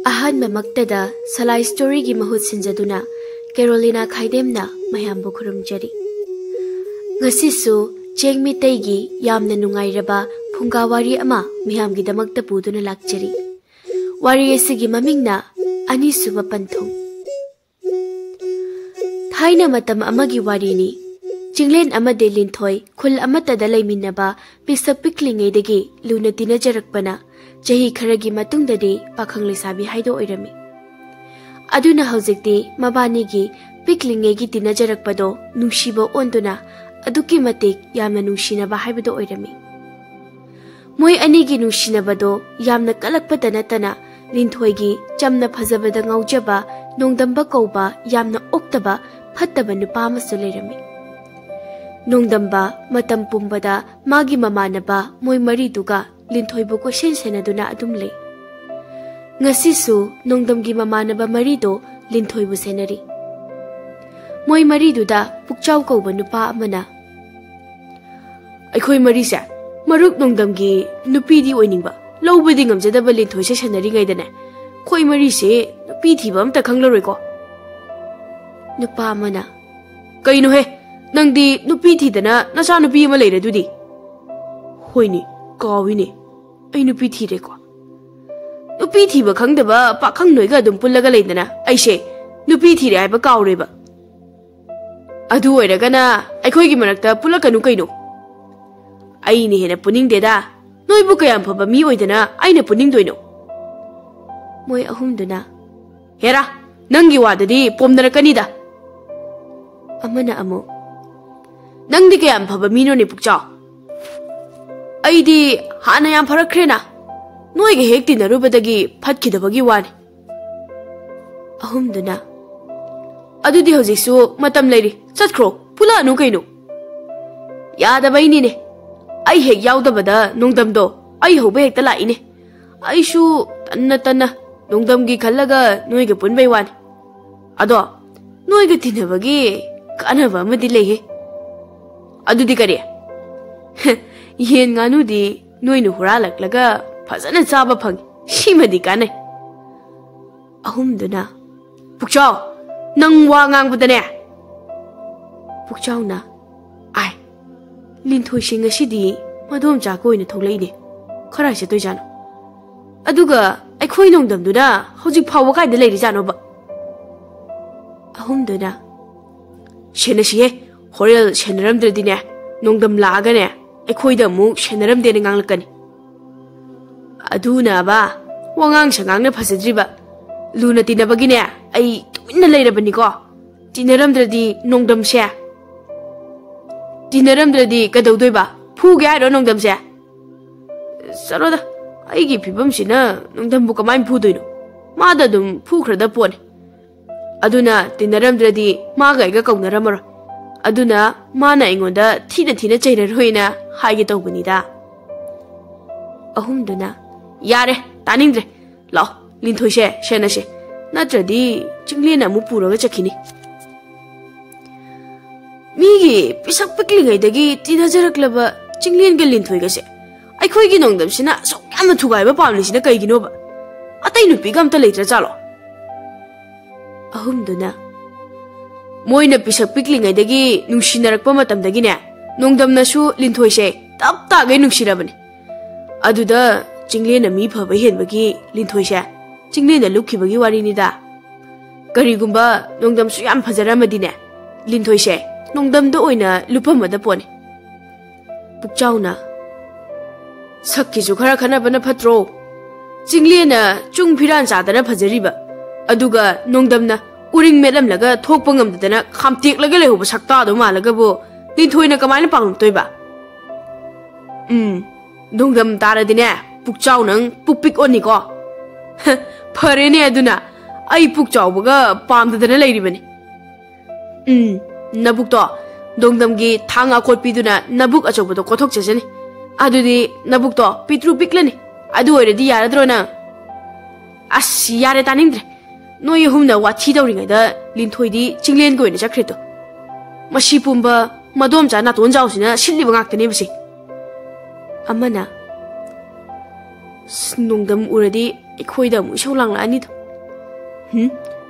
ꯑꯍꯥꯟꯕꯃꯛꯇꯗ ꯁꯂꯥꯏ ꯁ꯭ꯇꯣꯔꯤꯒꯤ ꯃꯍꯨꯠ ꯁꯤꯟꯖꯗꯨꯅ ꯀꯦꯔꯣꯂꯤꯅꯥ ꯈꯥꯏꯗꯦꯝꯅ ꯃꯌꯥꯝꯕꯨ ꯈꯨꯔꯨꯝꯖꯔꯤ꯫ ꯉꯁꯤꯁꯨ ꯆꯦꯡ ꯃꯤꯇꯩꯒꯤ ꯌꯥꯝꯅ ꯅꯨꯡꯉꯥꯏꯔꯕ ꯐꯨꯡꯒꯥꯋꯥꯔꯤ ꯑꯃ ꯃꯤꯌꯥꯝꯒꯤꯗꯃꯛꯇ ꯄꯨꯗꯨꯅ ꯂꯥꯛꯆꯔꯤ꯫ ꯋꯥꯔꯤ ꯑꯁꯤꯒꯤ ꯃꯃꯤꯡꯅ ꯑꯅꯤꯁꯨꯕ ꯄꯟꯊꯨꯡ꯫ ꯊꯥꯏꯅ ꯃꯇꯝ ꯑꯃꯒꯤ ꯋꯥꯔꯤꯅꯤ꯫ ꯆꯤꯡꯂꯦꯟ ꯑꯃꯗꯤ ꯂꯤꯟꯊꯣꯏ ꯈꯨꯜ ꯑꯃꯠꯇꯗ ꯂꯩꯃꯤꯟꯅꯕ ꯄꯤꯁꯛ ꯄꯤꯛꯂꯤꯉꯩꯗꯒꯤ ꯂꯨꯅ ꯇꯤꯟꯅꯖꯔꯛꯄꯅ ꯆꯍꯤ ꯈꯔꯒꯤ ꯃꯇꯨꯡꯗꯗꯤ ꯄꯥꯈꯪ ꯂꯩꯁꯥꯕꯤ ꯍꯥꯏꯗꯣ ꯑꯣꯏꯔꯝꯃꯤ꯫ ꯑꯗꯨꯅ ꯍꯧꯖꯤꯛꯇꯤ ꯃꯕꯥꯅꯤꯒꯤ ꯄꯤꯛꯂꯤꯉꯩꯒꯤ ꯇꯤꯟꯅꯖꯔꯛꯄꯗꯣ ꯅꯨꯡꯁꯤꯕ ꯑꯣꯟꯗꯨꯅ ꯑꯗꯨꯛꯀꯤ ꯃꯇꯤꯛ ꯌꯥꯝꯅ ꯅꯨꯡꯁꯤꯅꯕ ꯍꯥꯏꯕꯗꯣ ꯑꯣꯏꯔꯝꯃꯤ꯫ ꯃꯣꯏ ꯑꯅꯤꯒꯤ ꯅꯨꯡꯁꯤꯅꯕꯗꯣ ꯌꯥꯝꯅ ꯀꯜꯂꯛꯄꯇ ꯅꯠꯇꯅ ꯂꯤꯟꯊꯣꯏꯒꯤ ꯆꯝꯅ ꯐꯖꯕꯗ ꯉꯥꯎꯖꯕ ꯅꯣꯡꯗꯝꯕ ꯀꯧꯕ ꯌꯥꯝꯅ ꯑꯣꯛꯇꯕ ꯐꯠꯇꯕ ꯅꯨꯄꯥ ꯑꯃꯁꯨ ꯂꯩꯔꯝꯃꯤ꯫ ꯅꯣꯡꯗꯝꯕ ꯃꯇꯝ ꯄꯨꯝꯕꯗ ꯃꯥꯒꯤ ꯃꯃꯥꯟꯅꯕ ꯃꯣꯏ ꯃꯔꯤꯗꯨꯒ ꯂꯤꯟꯊꯣꯏꯕꯨ ꯀꯣꯏꯁꯦꯟ ꯁꯦꯟꯅꯗꯨꯅ ꯑꯗꯨꯝ ꯂꯩ꯫ ꯉꯁꯤꯁꯨ ꯅꯣꯡꯗꯝꯒꯤ ꯃꯃꯥꯟꯅꯕ ꯃꯔꯤꯗꯣ ꯂꯤꯟꯊꯣꯏꯕꯨ ꯁꯦꯟꯅꯔꯤ꯫ ꯃꯣꯏ ꯃꯔꯤꯗꯨꯗ ꯄꯨꯛꯆꯥꯎ ꯀꯧꯕ ꯅꯨꯄꯥ ꯑꯃꯅ "ꯑꯩꯈꯣꯏ ꯃꯔꯤꯁꯦ ꯃꯔꯨꯞ ꯅꯣꯡꯗꯝꯒꯤ ꯅꯨꯄꯤꯗꯤ ꯑꯣꯏꯅꯤꯡꯕ, ꯂꯧꯕꯗꯤ ꯉꯝꯖꯗꯕ ꯂꯤꯟꯊꯣꯏꯁꯦ ꯁꯦꯟꯅꯔꯤꯉꯩꯗꯅꯦ ꯑꯩꯈꯣꯏ ꯃꯔꯤꯁꯦ ꯅꯨꯄꯤ ꯊꯤꯕ ꯑꯝꯇ ꯈꯪꯂꯔꯣꯏꯀꯣ?" ꯅꯨꯄꯥ ꯑꯃꯅ "ꯀꯩꯅꯣꯍꯦ, ꯅꯪꯗꯤ ꯅꯨꯄꯤ ꯊꯤꯗꯅ ꯅꯆꯥ ꯅꯨꯄꯤ ꯑꯃ ꯂꯩꯔꯗꯨꯗꯤ?" "ꯍꯣꯏꯅꯦ, ꯀꯥꯎꯏꯅꯦ, ꯑꯩ ꯅꯨꯄꯤ ꯊꯤꯔꯦꯀꯣ꯫ ꯅꯨꯄꯤ ꯊꯤꯕ ꯈꯪꯗꯕ ꯄꯥꯈꯪ ꯅꯣꯏꯒ ꯑꯗꯨꯝ ꯄꯨꯜꯂꯒ ꯂꯩꯗꯅ ꯑꯩꯁꯦ ꯅꯨꯄꯤ ꯊꯤꯔꯦ ꯍꯥꯏꯕ ꯀꯥꯎꯔꯦꯕ꯫ ꯑꯗꯨ ꯑꯣꯏꯔꯒꯅ ꯑꯩꯈꯣꯏꯒꯤ ꯃꯔꯛꯇ ꯄꯨꯜꯂꯛꯀꯅꯨ ꯀꯩꯅꯣ? ꯑꯩꯅ ꯍꯦꯟꯅ ꯄꯨꯅꯤꯡꯗꯦꯗ, ꯅꯣꯏꯕꯨ ꯀꯌꯥꯝ ꯐꯕ ꯃꯤ ꯑꯣꯏꯗꯅ ꯑꯩꯅ ꯄꯨꯅꯤꯡꯗꯣꯏꯅꯣ?" ꯃꯣꯏ ꯑꯍꯨꯝꯗꯨꯅ "ꯍꯦꯔꯥ, ꯅꯪꯒꯤ ꯋꯥꯗꯗꯤ ꯄꯣꯝꯅꯔꯛꯀꯅꯤꯗ." ꯑꯃꯅ ꯑꯃꯨꯛ "ꯅꯪꯗꯤ ꯀꯌꯥꯝ ꯐꯕ ꯃꯤꯅꯣꯅꯦ ꯄꯨꯛꯆꯥꯎ? ꯑꯩꯗꯤ ꯍꯥꯟꯅ ꯌꯥꯝ ꯐꯔꯛꯈ꯭ꯔꯦꯅ, ꯅꯣꯏꯒ ꯍꯦꯛ ꯇꯤꯟꯅꯔꯨꯕꯗꯒꯤ ꯐꯠꯈꯤꯗꯕꯒꯤ ꯋꯥꯅꯤ." ꯑꯍꯨꯝꯗꯨꯅ "ꯑꯗꯨꯗꯤ ꯍꯧꯖꯤꯛꯁꯨ ꯃꯇꯝ ꯂꯩꯔꯤ, ꯆꯠꯈ꯭ꯔꯣ, ꯄꯨꯜꯂꯛꯑꯅꯨ ꯀꯩꯅꯣ?" "ꯌꯥꯗꯕꯩꯅꯤꯅꯦ, ꯑꯩ ꯍꯦꯛ ꯌꯥꯎꯗꯕꯗ ꯅꯣꯡꯗꯝꯗꯣ ꯑꯩ ꯍꯧꯕ ꯍꯦꯛꯇ ꯂꯥꯛꯏꯅꯦ꯫ ꯑꯩꯁꯨ ꯇꯟꯅ ꯅꯣꯡꯗꯝꯒꯤ ꯈꯜꯂꯒ ꯅꯣꯏꯒ ꯄꯨꯟꯕꯩ ꯋꯥꯅꯤ꯫ ꯑꯗꯣ ꯅꯣꯏꯒ ꯇꯤꯟꯅꯕꯒꯤ ꯀꯥꯟꯅꯕ ꯑꯃꯗꯤ ꯂꯩꯍꯦ." "ꯑꯗꯨꯗꯤ ꯀꯔꯤ?" "ꯌꯦꯟ ꯉꯥꯅꯨꯗꯤ ꯅꯣꯏꯅ ꯍꯨꯔꯥꯜꯂꯛꯂꯒ ꯐꯖꯅ ꯆꯥꯕ ꯐꯪꯉꯤ, ꯁꯤꯃꯗꯤ ꯀꯥꯟꯅꯩ." ꯑꯍꯨꯝꯗꯨꯅ "ꯄꯨꯛꯆꯥꯎ, ꯅꯪ ꯋꯥ ꯉꯥꯡꯕꯗꯅꯦ." ꯄꯨꯛꯆꯥꯎꯅ "ꯑꯥꯏ, ꯂꯤꯟꯊꯣꯏꯁꯤ ꯉꯁꯤꯗꯤ ꯃꯗꯣꯝꯆꯥꯒ ꯑꯣꯏꯅ ꯊꯣꯛꯂꯛꯏꯅꯦ, ꯀꯔꯥꯏ ꯆꯠꯇꯣꯏꯖꯥꯠꯅꯣ? ꯑꯗꯨꯒ ꯑꯩꯈꯣꯏ ꯅꯣꯡꯗꯝꯗꯨꯅ ꯍꯧꯖꯤꯛ ꯐꯥꯎꯕ ꯀꯥꯏꯗ ꯂꯩꯔꯤꯖꯥꯠꯅꯣꯕ?" ꯑꯍꯨꯝꯗꯨꯅ "ꯁꯦꯟꯅꯁꯤꯍꯦ, ꯍꯣꯔꯦꯟ ꯁꯦꯟꯅꯔꯝꯗ꯭ꯔꯗꯤꯅꯦ ꯅꯣꯡꯗꯝ ꯂꯥꯛꯑꯒꯅꯦ ꯑꯩꯈꯣꯏꯗ ꯑꯃꯨꯛ ꯁꯦꯟꯅꯔꯝꯗꯦꯅ ꯉꯥꯡꯂꯛꯀꯅꯤ." "ꯑꯗꯨꯅꯕ ꯋꯥꯉꯥꯡ ꯁꯉꯥꯡꯅ ꯐꯖꯗ꯭ꯔꯤꯕ, ꯂꯨꯅ ꯇꯤꯟꯅꯕꯒꯤꯅꯦ ꯑꯩ ꯇꯨꯃꯤꯟꯅ ꯂꯩꯔꯕꯅꯤꯀꯣ꯫ ꯇꯤꯟꯅꯔꯝꯗ꯭ꯔꯗꯤ ꯅꯣꯡꯗꯝꯁꯦ..." "ꯇꯤꯟꯅꯔꯝꯗ꯭ꯔꯗꯤ ꯀꯩꯗꯧꯗꯣꯏꯕ? ꯐꯨꯒꯦ ꯍꯥꯏꯔꯣ ꯅꯣꯡꯗꯝꯁꯦ?" "ꯆꯠꯂꯣꯗ, ꯑꯩꯒꯤ ꯐꯤꯕꯝꯁꯤꯅ ꯅꯣꯡꯗꯝꯕꯨ ꯀꯃꯥꯏꯅ ꯐꯨꯗꯣꯏꯅꯣ? ꯃꯥꯗ ꯑꯗꯨꯝ ꯐꯨꯈ꯭ꯔꯗ ꯄꯣꯠꯅꯤ꯫ ꯑꯗꯨꯅ ꯇꯤꯟꯅꯔꯝꯗ꯭ꯔꯗꯤ ꯃꯥꯒ ꯑꯩꯒ ꯀꯧꯅꯔꯝꯃꯔꯣꯏ, ꯑꯗꯨꯅ ꯃꯥꯅ ꯑꯩꯉꯣꯟꯗ ꯊꯤꯅ ꯆꯩꯔꯔꯣꯏꯅ ꯍꯥꯏꯒꯦ ꯇꯧꯕꯅꯤꯗ." ꯑꯍꯨꯝꯗꯨꯅ "ꯌꯥꯔꯦ, ꯇꯥꯅꯤꯡꯗ꯭ꯔꯦ, ꯂꯥꯛꯑꯣ ꯂꯤꯟꯊꯣꯏꯁꯦ ꯁꯦꯟꯅꯁꯦ, ꯅꯠꯇ꯭ꯔꯗꯤ ꯆꯤꯡꯂꯦꯟ ꯑꯃꯨꯛ ꯄꯨꯔꯒ ꯆꯠꯈꯤꯅꯤ." ꯃꯤꯒꯤ ꯄꯤꯁꯛ ꯄꯤꯛꯂꯤꯉꯩꯗꯒꯤ ꯇꯤꯟꯅꯖꯔꯛꯂꯕ ꯆꯤꯡꯂꯦꯟꯒ ꯂꯤꯟꯊꯣꯏꯒꯁꯦ ꯑꯩꯈꯣꯏꯒꯤ ꯅꯣꯡꯗꯝꯁꯤꯅ ꯑꯁꯨꯛ ꯌꯥꯝꯅ ꯊꯨꯒꯥꯏꯕ ꯄꯥꯝꯂꯤꯁꯤꯅ ꯀꯩꯒꯤꯅꯣꯕ? ꯑꯇꯩ ꯅꯨꯄꯤꯒ ꯑꯝꯇ ꯂꯩꯇ꯭ꯔꯖꯥꯠꯂꯣ? ꯑꯍꯨꯝꯗꯨꯅ "ꯃꯣꯏꯅ ꯄꯤꯁꯛ ꯄꯤꯛꯂꯤꯉꯩꯗꯒꯤ ꯅꯨꯡꯁꯤꯅꯔꯛꯄ ꯃꯇꯝꯗꯒꯤꯅꯦ ꯅꯣꯡꯗꯝꯅꯁꯨ ꯂꯤꯟꯊꯣꯏꯁꯦ ꯇꯞ ꯇꯥꯒꯩ ꯅꯨꯡꯁꯤꯔꯕꯅꯤ꯫ ꯑꯗꯨꯗ ꯆꯤꯡꯂꯦꯟꯅ ꯃꯤ ꯐꯕ ꯍꯦꯟꯕꯒꯤ ꯂꯤꯟꯊꯣꯏꯁꯦ ꯆꯤꯡꯂꯦꯟꯗ ꯂꯨꯞꯈꯤꯕꯒꯤ ꯋꯥꯔꯤꯅꯤꯗ꯫ ꯀꯔꯤꯒꯨꯝꯕ ꯅꯣꯡꯗꯝꯁꯨ ꯌꯥꯝ ꯐꯖꯔꯝꯃꯗꯤꯅꯦ ꯂꯤꯟꯊꯣꯏꯁꯦ ꯅꯣꯡꯗꯝꯗ ꯑꯣꯏꯅ ꯂꯨꯞꯄꯝꯃꯗ ꯄꯣꯠꯅꯤ." ꯄꯨꯛꯆꯥꯎꯅ "ꯁꯛꯀꯤꯁꯨ ꯈꯔ ꯈꯟꯅꯕꯅ ꯐꯠꯇ꯭ꯔꯣ? ꯆꯤꯡꯂꯦꯟꯅ ꯆꯨꯡ ꯐꯤꯔꯥꯟ ꯆꯥꯗꯅ ꯐꯖꯔꯤꯕ, ꯑꯗꯨꯒ ꯅꯣꯡꯗꯝꯅ ꯎꯔꯤꯡ ꯃꯦꯠꯂꯝꯂꯒ ꯊꯣꯛꯄ ꯉꯝꯗꯗꯅ ꯈꯥꯝꯇꯦꯛꯂꯒ ꯂꯩꯍꯧꯕ ꯁꯛꯇꯥꯗꯣ ꯃꯥꯜꯂꯒꯕꯨ ꯂꯤꯟꯊꯣꯏꯅ ꯀꯃꯥꯏꯅ ꯄꯥꯝꯂꯛꯇꯣꯏꯕ? ꯅꯣꯡꯗꯝ ꯇꯥꯔꯗꯤꯅꯦ ꯄꯨꯛꯆꯥꯎ ꯅꯪ ꯄꯨꯛꯄꯤꯛ ꯑꯣꯟꯅꯤꯀꯣ." "ꯐꯔꯦꯅꯦ, ꯑꯗꯨꯅ ꯑꯩ ꯄꯨꯛ ꯆꯥꯎꯕꯒ ꯄꯥꯝꯗꯗꯅ ꯂꯩꯔꯤꯕꯅꯤ." "ꯅꯕꯨꯛꯇꯣ ꯅꯣꯡꯗꯝꯒꯤ ꯊꯥꯡ ꯑꯀꯣꯠꯄꯤꯗꯨꯅ ꯅꯕꯨꯛ ꯑꯆꯧꯕꯗꯣ ꯀꯣꯊꯣꯛꯆꯁꯅꯤ, ꯑꯗꯨꯗꯤ ꯅꯕꯨꯛꯇꯣ ꯄꯤꯛꯇ꯭ꯔꯨ ꯄꯤꯛꯂꯅꯤ, ꯑꯗꯨ ꯑꯣꯏꯔꯗꯤ ꯌꯥꯔꯗ꯭ꯔꯣ ꯅꯪ?" "ꯑꯁ ꯌꯥꯔꯦ, ꯇꯥꯅꯤꯡꯗ꯭ꯔꯦ, ꯅꯣꯏ ꯑꯍꯨꯝꯅ ꯋꯥꯊꯤ ꯇꯧꯔꯤꯉꯩꯗ ꯂꯤꯟꯊꯣꯏꯗꯤ ꯆꯤꯡꯂꯦꯟꯒ ꯑꯣꯏꯅ ꯆꯠꯈ꯭ꯔꯦꯗꯣ꯫ ꯃꯁꯤ ꯄꯨꯝꯕ ꯃꯗꯣꯝꯆꯥ ꯅꯥꯇꯣꯟꯖꯥꯎꯁꯤꯅ ꯁꯤꯜꯂꯤꯕ ꯉꯥꯛꯇꯅꯦꯕꯁꯦ." ꯑꯃꯅ "ꯅꯣꯡꯗꯝ ꯎꯔꯗꯤ ꯑꯩꯈꯣꯏꯗ ꯑꯃꯨꯛ ꯏꯁꯧ ꯂꯥꯡꯂꯛꯑꯅꯤꯗꯣ,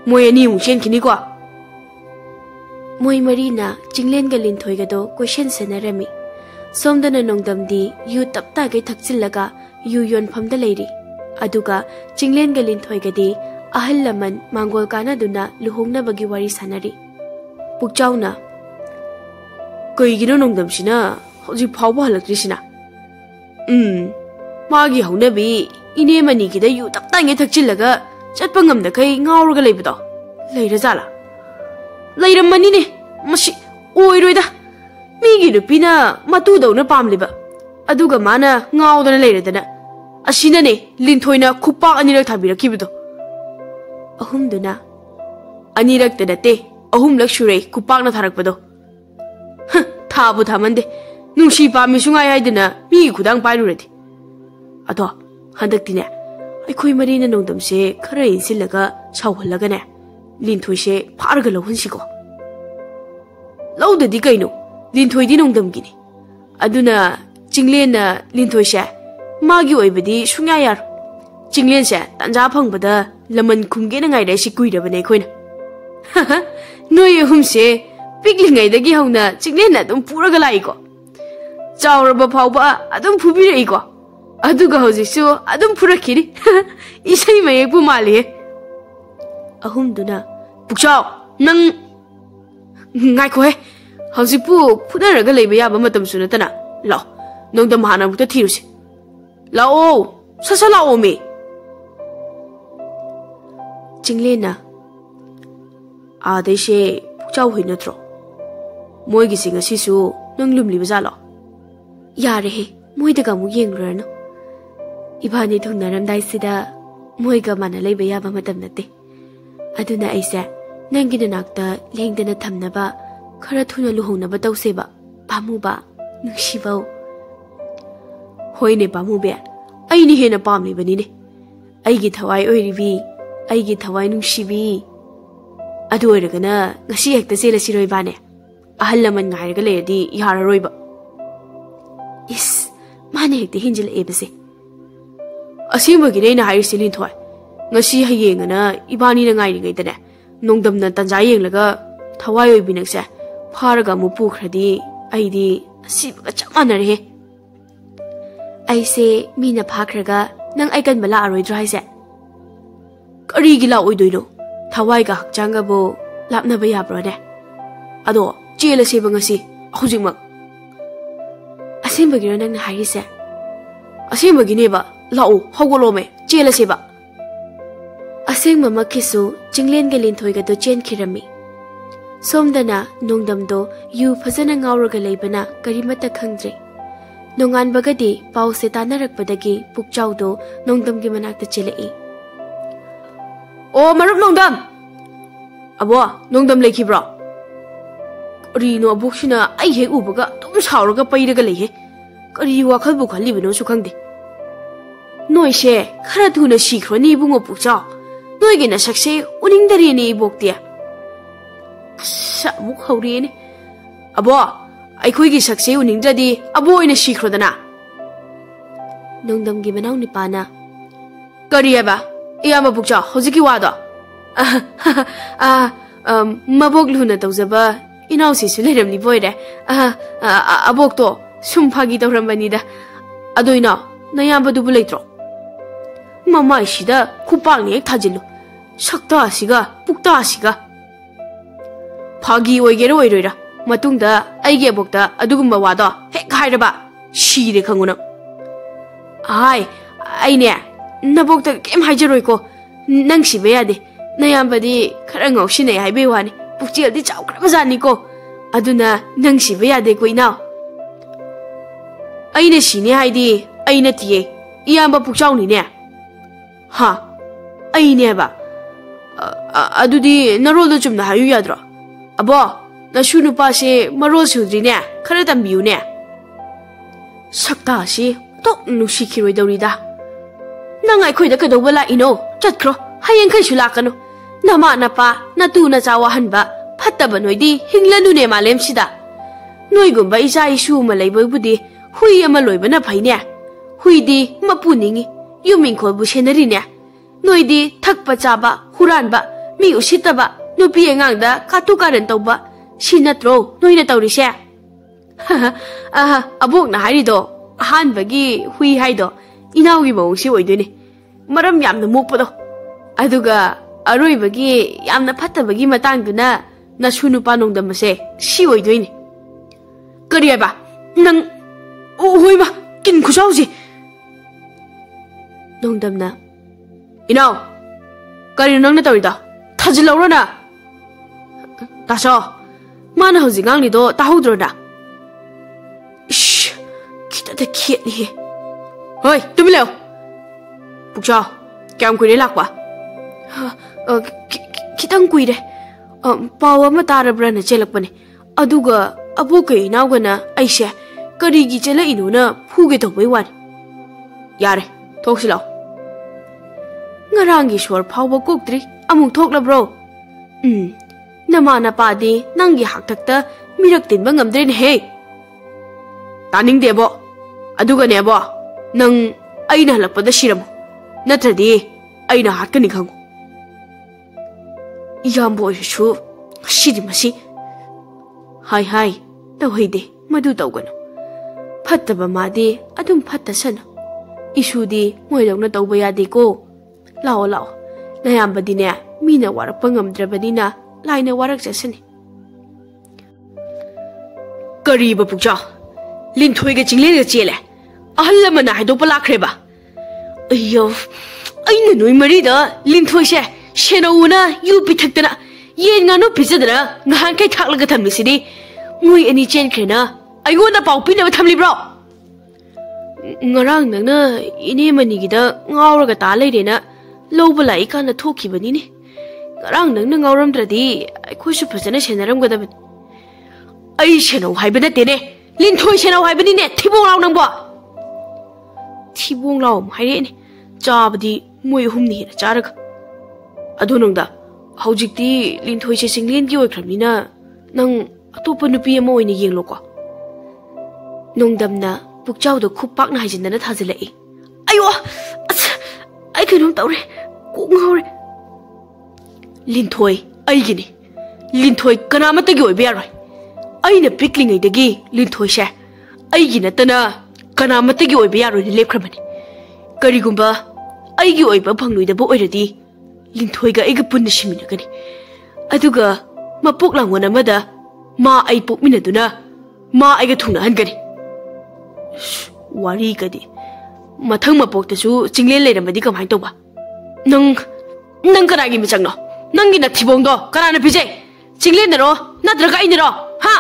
Moi ani mung chen kini ko. Moi marina Chinglen ga Linthoi ga do question senarami. Somdana nongdam di yu tapta ga thakchillaga yu yon phamda leiri. Aduga Chinglen ga Linthoi ga di ahal laman mangol kana duna luhongna bagi wari sanari. Pukchauna Koigino nongdam sina hoji phawba halaktrisina. Magi haunabi ine mani gida yu tapta ga thakchillaga chatpa ngamda kai ngaurga leibdo. Leira jala. Leiramani ne mashi oiroida. Migi nupina matu dauna pamliba. Aduga mana ngaudana leiradana. Asina ne Linthoina khupak anirak thabirakibdo. Ahumduna anirak tadate ahumlak shure khupakna tharakpado. Thabu thamande nungsi pami sungai haidana mi khudang pairuradi. Ado handaktine akhoi marina nongdamse khara insilaga chawhallagane Linthoise pharga lohunsigo. Laudadi kaino Linthoidi nongdamgini. Aduna Chinglen na Linthoise magi oibadi sungai yar. Chinglen se tanja phangbada laman khumge na ngai dai si kuirabane khoina. Noi humse piklingai dagi hauna Chinglen na dum puraga lai ko. Chawraba phawba adum phubirei ko. Aduga hojisu adum phurakiri. Isai mayekbu mali. Ahumduna Pukchaw nang ngai ko he. Haujipu phunaraga leiba yaba matam sunatana. Lao nongdam hana bukta thirusi. Lao sasa lao me. Chinglena Adeshe Pukchaw hui natro. Moigi singa sisu nang lumliba jalo. Yare he moidaga mu yengrano. Ibani thungnaramdai sida moiga mana leiba yaba matam nate. Aduna aisa nangina nakta lengdana thamnaba khara thuna luhongnaba tawseba pamuba nungsiba. Hoine pamube aini hena pamlibani ne. Aigi thawai oiribi aigi thawai nungsibi. Adu oiragana ngasi hekta sela siroi bane. Ahal laman ngairaga leiradi yararoiba. Is mane hekta hinjil ebase. Asimbagi ne na hairisi Linthoi. Ngasi hayengana ibani na ngairi ngaitane. Nongdamna tanja yenglaga thawai oibinakse pharaga mu pukhradi aidi asibaga chamanare he. Aise mina phakhraga nang aikan bala aroidra haise. Karigi la oidoino thawai ga hakchanga bo lapna ba yabrone. Ado chela seba ngasi hujingmak. Asimbagi nang na harise. Asimbagi neba lao hogolome chela seba. Asing mama kisu Chinglen ga Linthoi ga do chen khirami. Somdana nongdamdo yu phajana ngauraga leibana karimata khangdre. Nongan bagadi pau se tanarakpadagi Pukchaw do nongdam gi manakta chelei. O marup nongdam. Abo nongdam lekhibra. Rino abuksina ai he ubaga tum sauraga pairaga lehe. Kari wakhal bu khalibino su khangde. Noise khara thuna sikhroni bungo Pukchaw. Noigina sakse uningdari ni iboktia. Samuk hauri ni. Abo akhoi gi sakse uningdradi abo ina sikrodana. Nongdam gi manaw ni pana. Kari aba iyama Pukchaw hojiki wado. Mabok luna tawzaba inaw sisu leiramni boire. Abok to sumphagi tawrambanida. Ado inaw nayamba dubu leitro. Mama isida khupakni ek thajilu. Sakta asiga pukta asiga. Phagi oigero oiroira. Matungda aige abokta adugumba wado hek hairaba shire khanguna. Ai aine nabokta kem haijaroi ko nang sibe yade. Nayambadi khara ngaushine haibe wani. Pukchildi chawkraba jani ko. Aduna nang sibe yade ko inaw. Aine sine haidi aine tiye. Iyamba Pukchaw ni ne. Ha aine ba. Adudi narol do chumna hayu yadro. Abo nasu nupa se marol sudri ne khara tambiu ne. Sakta si tok nusikhiroi dawrida. Nang aikhoi da kadawba la ino chatkro hayeng khai sulakano. Nama napa natu na chawa hanba phattaba noidi hinglanu ne malem sida. Noigumba isa isu ma leiboi budi hui ama loibana phaine. Hui di mapuningi yuming khol bu senari ne. Noidi thakpa chaba huranba mi usitaba nupi engangda katu karan tauba sinatro noina taurise abok na harido han bagi hui haido inawi mawsi oidune maram yamna mokpado aduga aroi bagi yamna phatta bagi matangduna nasunu panongdamase si oidoine kari ba nang oi ba kin khusauji nongdamna inaw kari nangna tawida thajilawrona taso mana hauji ngangni do tahodrona ish kita da khietli hoi tumileo pukcha kyam kuire lakwa kitang kuire pawa ma tarabra na chelakpane aduga aboke inawgana aise karigi chela inuna phuge thobei wan yare thoksilao ngarangi swar phawba koktri amuk thoklabro namana padi nangi haktakta mirak tinba ngamdre ne he taning debo aduga ne bo nang aina halakpada shiramu natradi aina hatkani khangu yambo shu shidi masi hai tawhide madu tawgano phattaba madi adum phatta sana isudi moilongna tawba yade ko lao nayambadine mina warakpa ngamdrabanina laina warak jasani kariba pukja linthoi chingle ga chele ahalla mana haidopa lakreba ayyo aina noi mari da linthoi se shenauna yu pithakna yen ngano pizadra ngahan kai thaklaga thammisidi moi ani chen khrena aigona paupina thamlibro ngarang nangna ine mani gida ngawraga ta leirena lowba lai kana thokibani ne ngarang nangna ngawramdradi aikhoisu phajana senaram gadabani ai senau haiba nate ne linthoi senau haibani ne thibong law nangbo thibong law haire ne chabadi moi humni na charaga adunongda haujikti linthoi se singlen gi oikramnina nang atopa nupi ama oine yengloko nongdamna pukchau do khupak na hajindana thajilai ayo ai kainom tawre ko ngawre linthoi aigini linthoi kanamata gi oibe yaroi aina piklingai dagi linthoi se aigi natana kanamata gi oibe yaroi ni lepkramani karigumba aigi oiba phangluida bo oiradi linthoi ga aiga punna shiminagani aduga mapok langwan amada ma ai pokminaduna ma aiga thungna hangani wari kadi mathang mapoktasu chingle leiramadi kamai toba nang kanagi michangno nangi na thibongdo karana pije chingle naro nadraga ainiro ha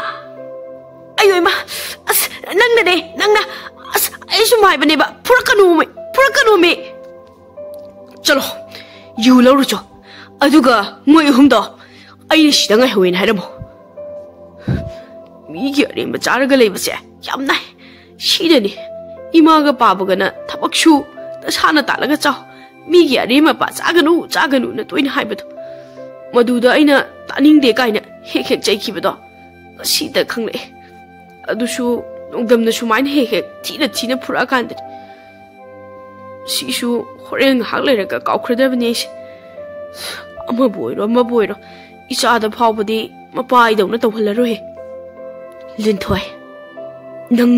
ayo ma as nangna de nangna as ai sumai bane ba purakanu me chalo yu lawru cho aduga moi humdo ai shidanga hoin haramo mi gi are ma charaga leibase yamna shidani imaga pabagana thabakshu tasana talaga chaw mi gi are ma pa chaganu na toina haibado maduda aina taning de kaina hek chaikibado sida khangle adusu nongdamna sumain hek thina phura kande sisu horeng hakleraga kaukradabani ama boiro isada phawbadi mapai dawna tawhallaroi linthoi nang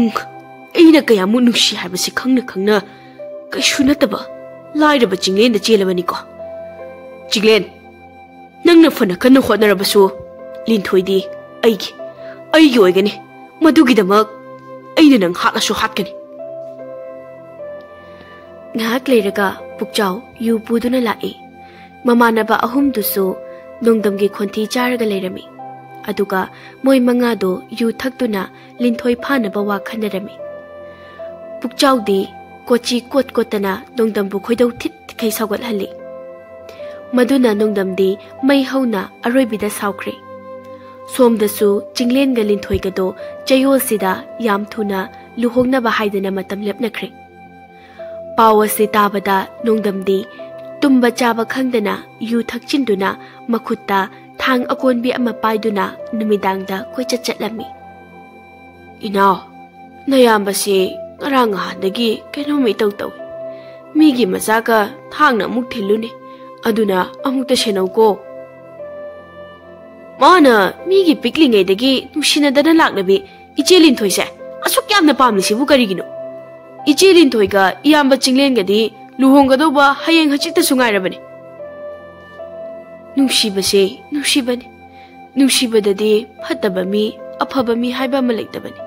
aina kayamu nushi habasi khangna kaishu nataba lairaba chinglen da chelabani ko chinglen nangna fana kana hodnarabasu linthoi di aigi oigani madugi damak aina nang hatlasu hatkani ngahak leiraga pukchau yu puduna lai mamanaba ahum dusu nongdamgi khonthi charaga leirami aduga moi manga do yu thaktuna linthoi phanaba wa khanarami pukchau di kochi kotana nongdambu khoidau thit kai sagal hali maduna nongdamdi mai hauna aroibida saukhre somdasu chinglen ga linthoi ga do chayol sida yam thuna luhongna ba haidana matam lepnakhre pawase tabada nongdamdi tumba chaba khangdana yu thakchinduna makhutta thang akonbi ama paiduna numidangda koicha chatlami inaw nayambase ngarang handagi kenomi tawtaw migi masaga thangna muk thilune aduna amukta senauko mana migi piklingedagi nusinadana laknabi iche linthoi se asuk yamna pamlisibu karigino iche linthoi ga iyamba chinglengadi luhonggadoba hayeng hachita sungairabani nushibase nushibani nushibadadi phataba mi afaba mi haiba ma leitabani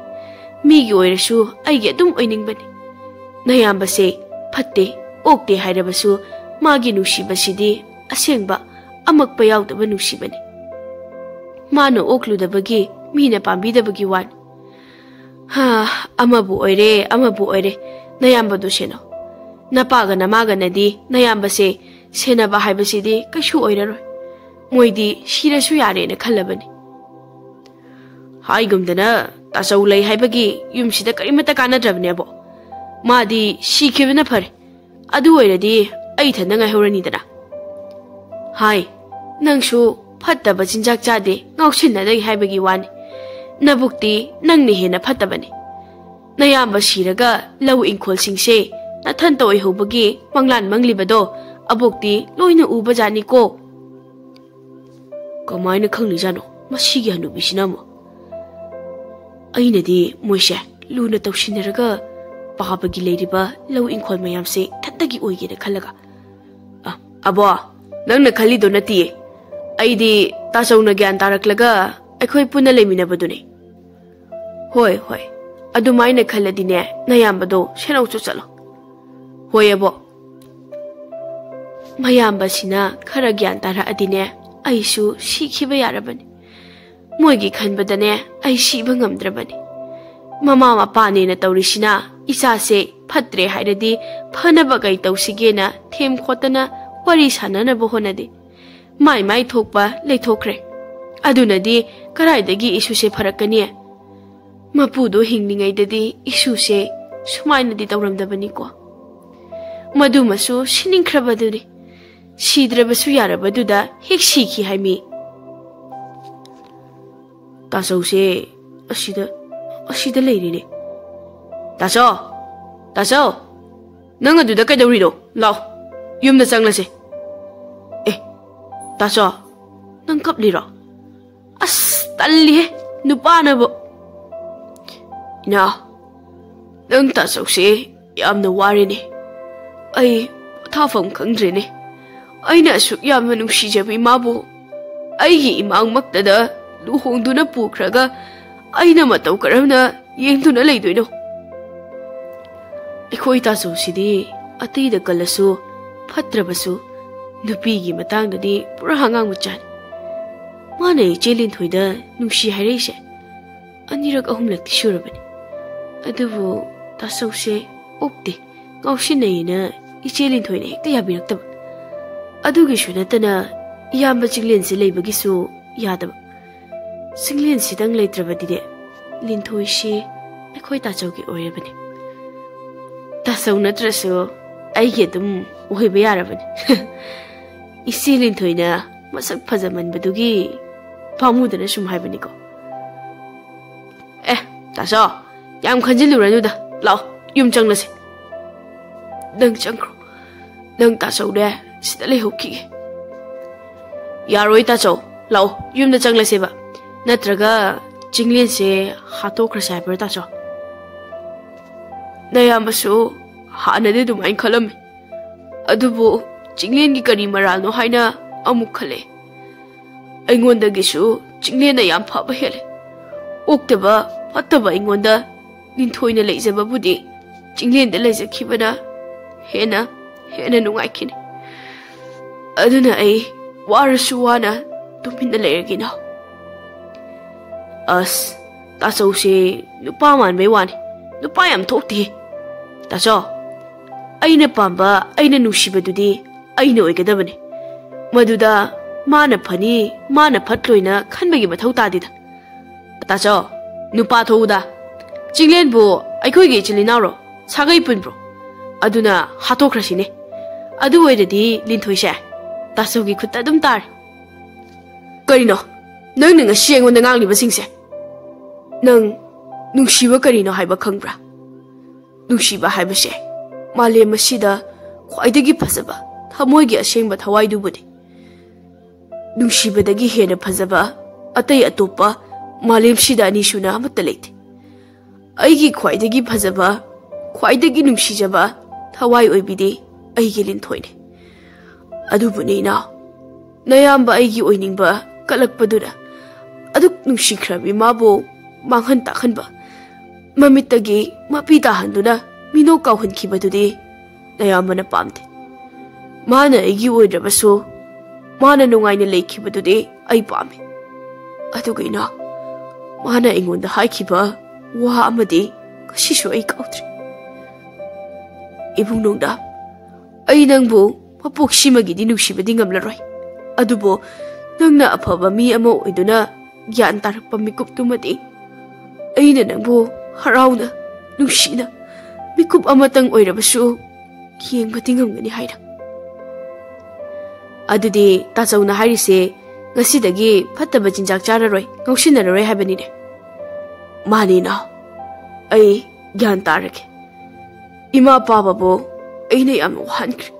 migi oirasu aige adum oiningbani nayambase phatte okte hairabasu magi nushibasidi asengba amakpa yaudaba nushibani mano okludabagi mina pambidabagi wan ha amabu oire nayambadu seno napaga namaga nadi nayambase senaba haibasidi kashu oiraroi moidi shirasu yare na khallabani haigumdana tasau lei haibagi yumsida karimata kanadrabne abo madi shikibna phare adu oiradi ai thana ngai horani dana hai nangsu phattaba chinjak chade ngausinna dai haibagi wani nabukti nangni hena phattabani nayamba shiraga lau ingkhol singse nathan toi hobagi manglan manglibado abukti loina uba jani ko kamaina khangli jano masigi hanu bisinamo ainadi moise luna tawsinaraga pabagi leiriba lau ingkhol mayam se thattagi oigena khalaga abo nangna khali do nati aidi tasauna gyan taraklaga akhoi puna leminabadune hoi adumaina khaladine nayambado senau chu chalo hoi abo mayamba sina khara gyan tara adine aisu sikhiba yarabani moigi khanbadane ai siba ngamdrabani mama mapane na tawrisina isa se phatre hairadi phanaba gai tawsigena them khotana wari sanana bohonade mai thokpa leithokre adunadi karaidagi isu se pharakani mapudo hingningai dadi isu se sumainadi tawramdabani ko madumasu siningkhrabaduri sidrabasu yarabaduda hek sikhi haimi tasau se asida leirine tasau nang aduda kaidawrido law yumda changlase tasau nang kapliro as talli nupana bo ina nang tasau se yamna warine ai thafam khangdrene aina asuk yamna nungsijabi mabu aigi imang maktada luhongduna pukhraga aina matau karamna yengduna leidoino ekhoi tasau sidi atida kalasu phatrabasu nupigi matangdadi pura hangang muchan mane chelin thoida nungsi haireise anirak ahumlak tisurabani adubu tasau se opte ngausinayina ichelin thoina hekta yabiraktab adugi shunatana iyamba chinglen se leibagisu yadaba singlen sidang leitrabadide linthoi se ekhoi tasau gi oirabani tasau natrasu aige dum ohiba yarabani isi linthoina masak phajaman badugi pamudana sum haibani ko tasau yam khanjiluranuda law yum changlase nang changkro nang tasau de sida lehokki yaroi tasau law yumda changlase ba natraga chinglen se hatokra cyber tasau nayambasu hanade dumain khalam adubu chinglen gi kari maral no haina amuk khale aingonda gisu chinglen na yam phaba hele oktaba phattaba aingonda ninthoina leijaba budi chinglen da leijakhibana hena nungai khine aduna ai warasu wana tuminda leiragina as tasau se nupa man be wani nupa yam thokti tasau aina pamba aina nushibadudi aina oigadabani maduda mana phani mana phatloina khanbagi mathau tadida tasau nupa thouda chinglen bu aikoi ge chilinaro sagai punbro aduna hatokrasine adu oiradi linthoise tasau gi khutta dum tar karino nang nang sieng on ngang liba singse nang nungsiba karino haiba khangbra nungsiba haiba se malem masida khwaidagi phasaba थमोइगी असेंबा थवाइदुबुदि नुंसिबदगी हेना फजबा अतै अतोप्पा मालेमसिदा अनिसुना अमत्ता लेते अइगी ख्वाइदगी फजबा ख्वाइदगी नुंसिजबा थवाइ ओइबिदि अइगी लिंथोइने अदुबुनि इनाव नयाम्बा अइगी ओइनिंगबा कलकपदुरा अदुक नुंसिख्रबि माबो मांहन ताखनबा ममित्तगी मपी ताहंदुना मिनो काउहनखिबदुदि नयाम्बना पामदे माना अइगी ओइद्रबसु माना नुंगाइना लेखिबदुदि अइ पामे अदुगा इनाव माना अइंगोंदा हाइखिबा वा अमदि कसिसु अइ काउद्रे इबुंग नोंदा अइ नंगबु मपोक्सिमगिदि नुंसिबदि ngamlaroi अदुबो नंगना अफबा मी अमा ओइदुना ज्ञान तारकपा मिकुपतुमदि अइना नंगबु हराउना नुंसिना मिकुप अमतंग ओइरबसु येंगबदि ngamgani हाइरा अदुदि ताचौना हाइरिसे ngasiदगी फत्तबा चिंजाक चाररoi ngauसिनरoi हाबनिने मानिना अइ ज्ञान तारके इमा पाबाबो अइना याम वाहनख्रे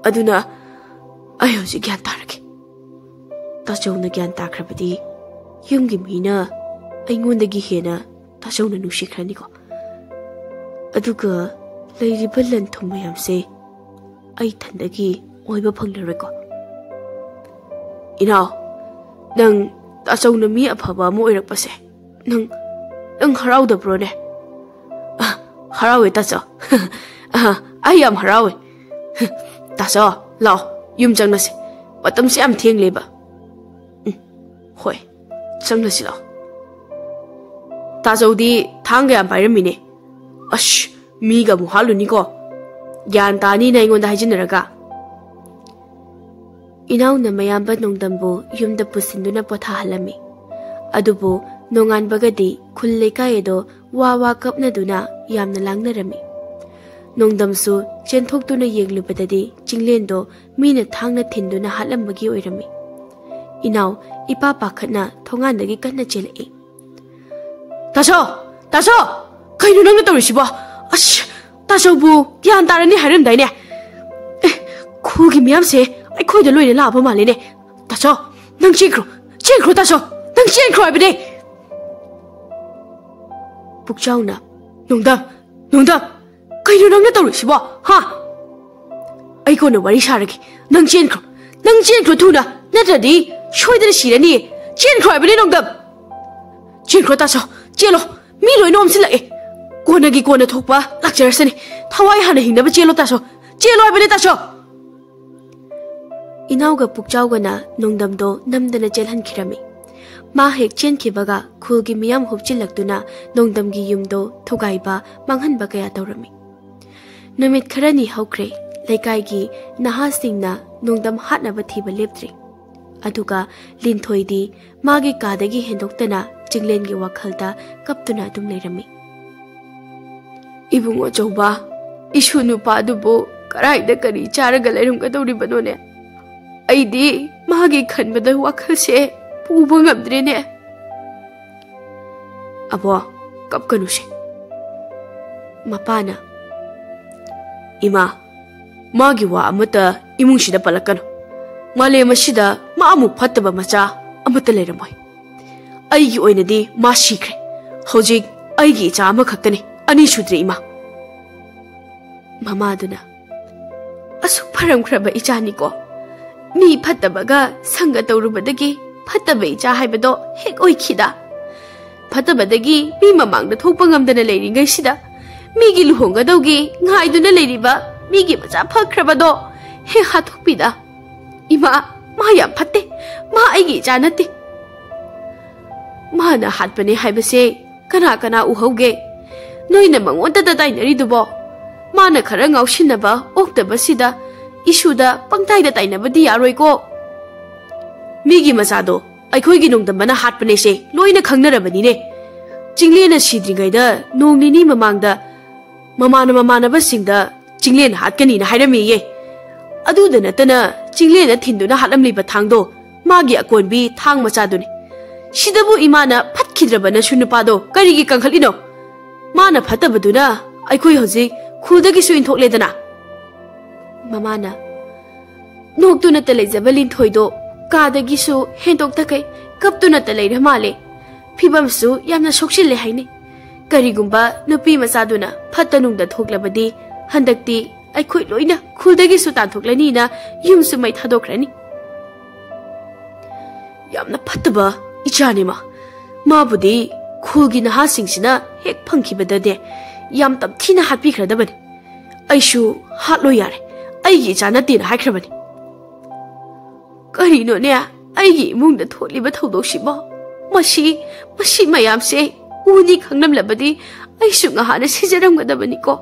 अदुना अइ हौजि ज्ञान तारके ताचौना ज्ञान ताख्रबदि युमगी मीना अइंगोंदगी हेना ताचौना नुसिख्रनिको अदुगा लैरिबा लनथुम मयामसे अइ थंदगी ओइबा फंगलरको इनाव नंग ताचौना मी अफबा अमो ओइरकपसे नंग हराउदब्रोने हरावे ताचौ अइ याम हरावे ताचौ लाओ युम चंगनसे मतमसे याम थेंगलेबा होय चंगनसे लाओ ताचौदी थांग याम पाइरमिने अश मीगा मुहालुनिको ज्ञान तानी ना अइंगोंदा हाइजिनरगा इनाउना मयाम्बा नोंदम्बो युमदा पुसिंदुना पोथाहलमी अदुबो नोंगानबगदि खुल लेकायदो वा कपनदुना यामना लांगनरमी नोंदमसु चेंथोक्तुना येंगलुबददि चिंगलेंदो मीना थांगना थिंदुना हालंबगी ओइरमी इनाउ इपा पाखना थोंगानदगी कन्ना चेलई ताचौ ताचौ कइनो नंगना तौरिसिबो अश ताचौबु ज्ञान तारनी हाइरमदाइने खुगी मियामसे अखोइदा लोइना लाबा मालेने ताचौ नंग चेंख्रो ताचौ नंग चेंख्रो हाइबने पुकचाउना नोंदम कइनो नंगना तौरिसिबो हा अइकोना वारी सारगे नंग चेंख्रो थुना नत्रदि सोइदना सिरनी चेंख्रो हाइबने नोंदम चेंख्रो ताचौ चेलो मी लोइना ओमसिलए कोनगी कोना थोकपा लाक्चरसने थवाइ हाना हिंगनबा चेलो ताचौ चेलो हाइबने ताचौ इनाउगा पुकचाउगना नोंदमदो नमदना चेलहनखिरमी मा हेक चेनखिबगा खुलगी मियाम हुपचिलक्तुना नोंदमगी युमदो थुगाइबा मांगहनबा कया तौरमी नुमित खरनी हौख्रे लेकाइगी नहासिंगना नोंदम हाटनबा थीबा लेप्त्रि अदुगा लिनथोइदी मागी कादगी हेंदोक्तना चिंगलेनगी वखलदा कप्तुना दुम लेरमी इबुंगो चौबा इशु नुपा दुबो कराइदा करी चारगा लेरमगदौरिबनोने अइदी मागी खनबदा वखलसे पुबा ngamdrene abo kapkanuse mapana ima magi wa amata imungsida palakano ngale masida ma amu phattaba macha amata leramoi aigi oinadi ma sikre hojik aigi cha ama khaktani ani sudre ima mama aduna asuk pharam khraba ichani ko mi phattabaga sanga tawrubadagi फत्तबे इचा हाइबदो हेक ओइखिदा फत्तबदगी मी ममांगदा थोकपा ngamdana लेरिंगैसिदा मीगी लुहोंगदौगी ngaiduna लेरिबा मीगी मचा फख्रबदो हे हाथोकपिदा इमा मा याम फत्ते मा आइगी इचा नते माना हातपने हाइबसे कना उहौगे नोइना मंगोंदा दाइनरिदुबो माना खरा ngausinaba ओक्तबसिदा इशुदा पंगताइदा ताइनबदि यारोइको मीगी मचादो अखोइगी नोंदमबना हाटपनेसे लोइना खंगनरबनिने चिंगलेना सिद्रिगैदा नोंनिनी ममांगदा ममानबसिंगदा Chinglen हाटकनीना हाइरमिये अदुदा नतना चिंगलेना थिंदुना हाटलमलिबा थांगदो मागी अकोनबी थांग मचादुने सिदबु इमाना फटखिद्रबना सुनुपादो करिगी कंखलिनो माना फतबदुना अखोइ हजि खुलदगी सुइन थोकलेदना ममाना नोक्तुना त लेजब लिंथोइदो कादगिसु हेंदोक्ता कई कप्तुना त लेर माले फिबमसु यामना सोक्सिले हाइने करिगुंबा नुपी मचादुना फत्तनुंगदा थोक्लबदी हंदक्ति अखोइ लोइना खुलदगिसु ताथोक्लनीना युमसु मै थादोख्रनी यामना फत्तबा इचानेमा माबुदी खुलगी नहासिंगसिना हेक फंखिबददे याम तमथिना हातपिख्रदबनी अइसु हातलो यारे अइगी चानतेना हाइख्रबनी करिनोने अइगी इमुंगदा थोलिबा थौदोक्सिबो मसी मयामसे उनी खंगनमलबदी अइसु ngahana सिजरमगदबनीको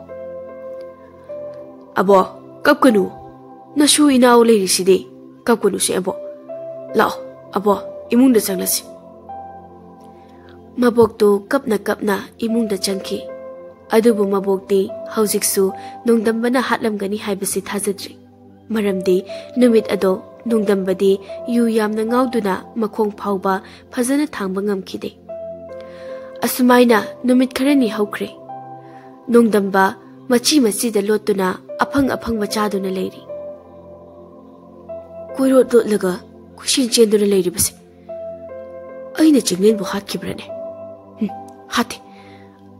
अबो कपकनु नसु इनाउ लेरिसिदे कपकनु से अबो लाओ अबो इमुंगदा चंगलसि मबोक्तो कपना इमुंगदा चंखि अदुबु मबोक्ति हौजिकसु नोंदम्बना हातलमगनी हाइबसि थाजद्रि मरमदि नुमित अदो नोंदम्बदी यु यामना ngauduna मखोंग फाउबा फजना थांबा ngamखिदे असुमाइना नुमित खरनी हौख्रे नोंदम्बा मची द लोटुना अफंग मचादुना लेरी कोइरो दोलगा खुशिन चेंदुना लेरी बसे अइना चिंगलेन बु हातखिब्रने हाते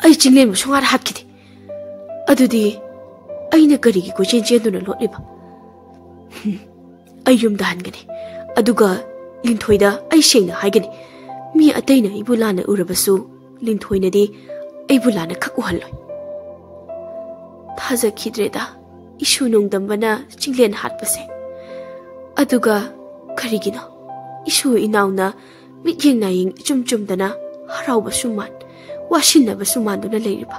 अइ चिंगलेन बु सुंगार हातखिदे अदुदी अइना करिगी खुशिन चेंदुना लोटलिबा अइ युमदा हनगने अदुगा लिंथोइदा अइ सेंगना हाइगने मी अतैना इबु लाना उरबसु लिंथोइनदी अइबु लाना खक उहल्लोइ थाजखिद्रेदा इशु नोंदम्बना चिंगलेन हातपसे अदुगा करिगिनो इशु इनाउना मियेंग नायिंग चुमचुमदना हराउबा सुमान वासिनबा सुमानदुना लेरिबा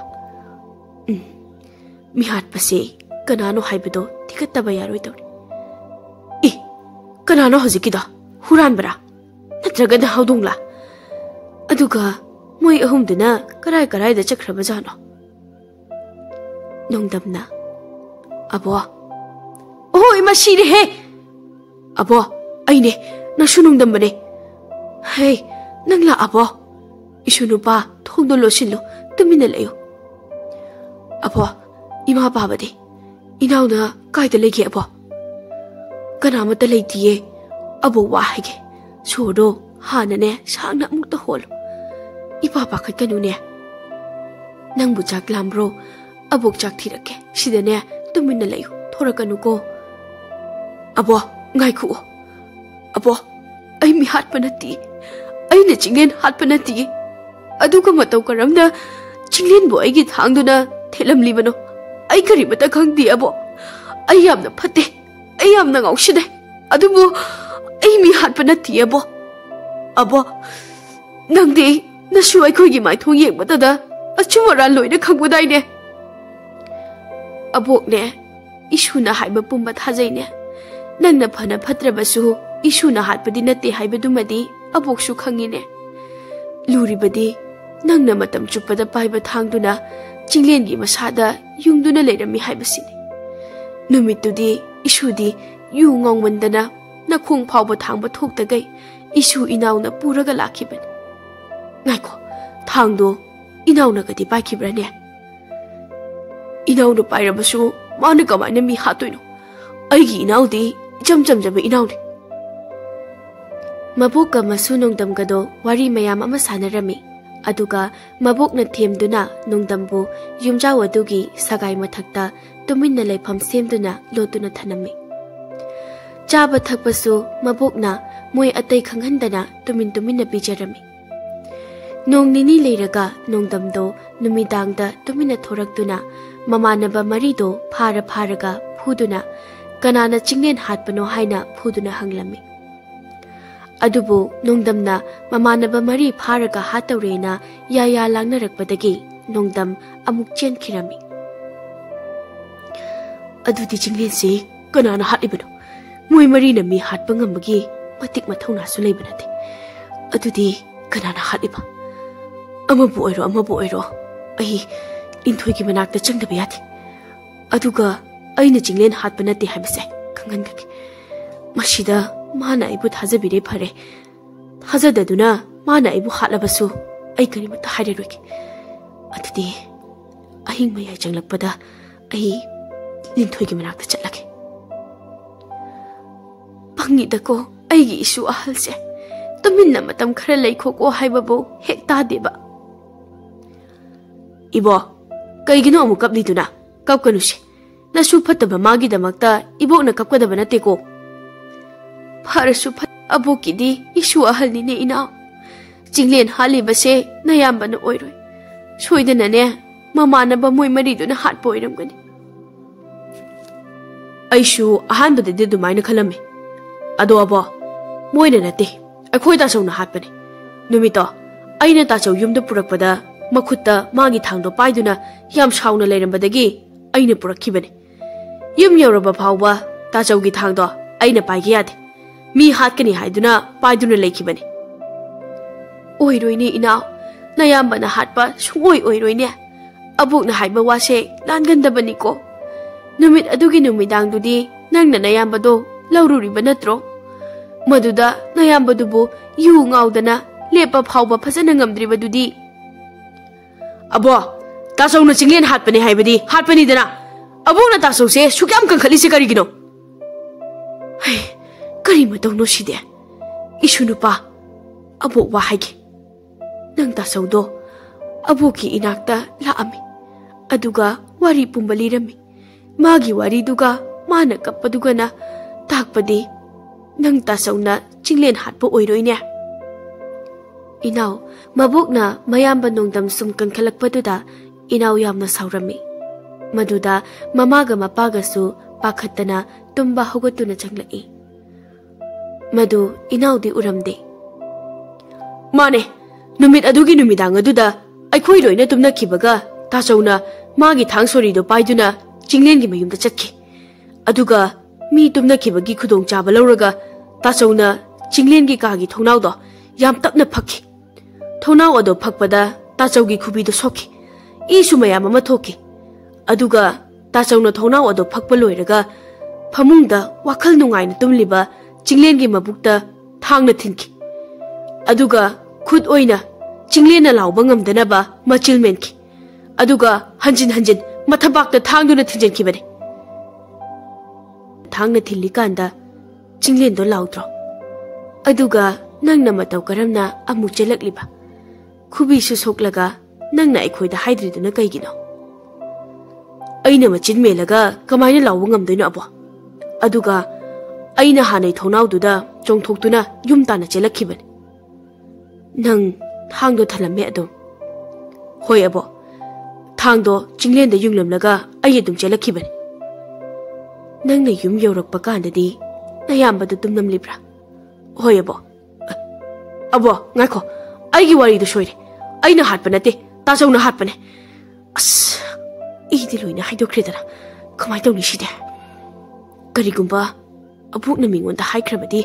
मी हातपसे कनानो हाइबदो थिकत्तबा यारोइ तौरि इ कनानो हजिकिदा हुरानबरा नत्रगदा हौदोंला अदुगा मोय अहुमदुना करायदा चख्रबा जानो नोंदम्ना अबो ओय मसीरे हे अबो अइने नसु नोंदम्बने हे नंगला अबो इशुनुपा थोंदो लोसिलो तुमिना लेयो अबो इमा बाबदे इनाउना कायदा लेगे अबो कनामता लेतिये अबो वाहगे सोडो हानने सांगना मुक्ता होलो इपा पाखतनुने नंगबु चाक लाम्ब्रो अबोक चाक थिरके सिदने तुमिना लेयो थोरकनुको अबो गाइखु अबो अइ मी हातपनती अइने चिंगलेन हातपनती अदुगा मतौ करमना चिंगलेन बो अइगी थांगदुना थेलमलिबनो अइ करिबता खंगदि अबो अइ यामना फते अइ यामना गाउसिदे अदुबु अइ मी हातपनती अबो नंगदे नसु अइखोगी माइथो येंबतदा अचुमरा लोइना खंगबदाइने अबोकने इशुना हाइबा पुंबा थाजैने नंगना फना फत्रबसु इशुना हातपदि नते हाइबदुमदि अबोकसु खंगिने लुरिबदि नंगना मतम चुपदा पाइबा थांगदुना चिंगलेनगी मसादा युंगदुना लेरमी हाइबसिने नुमितुदि इशुदि यु ngongmandana nakhong phawba thangba thoktagai isu inauna puraga lakhiban ngaiko thangdo inauna gadi pakhibrane inauna pairabasu mana kamaina mi hatoino aigi inaudi jamjam jabe inauni mabok ka masu nongdam gado wari mayam ama sanarami aduga mabok na themduna nongdambu yumjaw adugi sagai mathakta tuminna lepham semduna lotuna thanami चाबा थकपसु मबोकना मोय अतै खंगहनदना तुमिन पिजरमी नोंग निनी लेरगा नोंगदमदो नुमिदांगदा तुमिना थोरक्तुना ममानबा मरीदो फारगा फुदुना कनाना चिंगलेन हातपनो हाइना फुदुना हंगलमी अदुबु नोंगदमना ममानबा मरी फारगा हातौरेना या लांगनरकपदगी नोंगदम अमुक चेनखिरमी अदुदि चिंगलेनसे कनाना हातलिबनो मोय मरीना मी हातपा ngambagi matik mathona su leibanate adudi kanana hatiba amabu oiro ai inthoi ki manakta changda bayati aduga aina jinglen hatpa nate habise khangan gaki masida mana ibu thajabire phare thajadaduna mana ibu hatlabasu ai kari mata haireroki adudi ahing maya changlakpada ai inthoi ki manakta chatlake पंगीदको अैगी इशु अहल से तुमिन्ना मतम खरा लैखोको हाइबबो हेक तादेबा इबो कईगिनो अमु कपलीदुना कपकनुसे नसु फत्तबा मागिदमक्ता इबोकना कपकदबा नतेको फरसु फत अबोकिदी issue अहलनिने इनाव Chinglen हालिबसे नयाम्बना ओइरोय सोइदनाने ममानबा मोय मरिदुना हाटपो ओइरमगनि अइशु अहानबददि दुमाइना खलमे अदो अबो मोयना नते अखोय तासौना हाटपने नुमितो अइना तासौ युमदा पुरकपदा मखुत्ता मागी थांदो पाइदुना याम साउना लेरमबदगी अइना पुरखिबने युम यौरबा फावबा तासौगी थांदो अइना पाइगे यादे मी हाटकनि हाइदुना पाइदुना लेखिबने ओइरोइने इनाव नयाम्बना हाटपा सुंगोय ओइरोइने अबुकना हाइबा वासे लानगंदबनिको नुमित अदुगी नुमिदांगदुदी नंगना नयाम्बदो लौरुरिबा नत्रो मदुदा नयाम्बदुबो यु ngaudana lepa phawba phajana ngamdribadudi abo tasawna chinglen hatpani haibadi hatpani dana abuna tasaw se sukyam kankhali se karigino hai kari matawno side isunupa abo wa haige nang tasawdo abo ki inakta laami aduga wari pumbali rami magi wari duga mana kappadugana takpadi nang tasawna chinglen hatpo oiroine inaw mabukna mayamba nongdam sum kankhalakpaduda inaw yamna saurami maduda mamaga mapaga su pakhatana tumba hogatuna changlai madu inaw di uramde mane numit adugi numidang aduda aikhoi roina tumna khibaga tasawna magi thangsori do paiduna chinglen gi mayumda chakki aduga mi tumna khibagi khudong chaba lawraga tasawna chinglen gi kagi thongnaw do yam tapna phakki thongnaw ado phakpada tasawgi khubi do sokki isu mayam ama thokki aduga tasawna thongnaw ado phakpa loiraga phamungda wakhal nungaina tumliba chinglen gi mabukta thangna thinki aduga khud oina chinglen lawba ngamdana ba machil menki aduga hanjin hanjin mathabakta thangduna thinjanki bane thangna thilli kanda chinglen do laudro aduga nangna mataw karamna amu chelakliba khubi su soklaga nangna aikhoida haidriduna kaigino aina machin melaga kamaina lawba ngamdoino abo aduga aina hanai thonawduda chongthoktuna yumtana chelakhibane nang thangdo thalamme adum hoi abo thangdo chinglen da yunglamlaga ai adum chelakhibane nangna yum yorakpa kandadi nayambadu tumnamlibra hoi abo abo ngaiko aigi wari do soire aina hatpa nate tasawna hatpane as idi loina haidokredara kamai tawni side karigumba abukna mingonda haikrabadi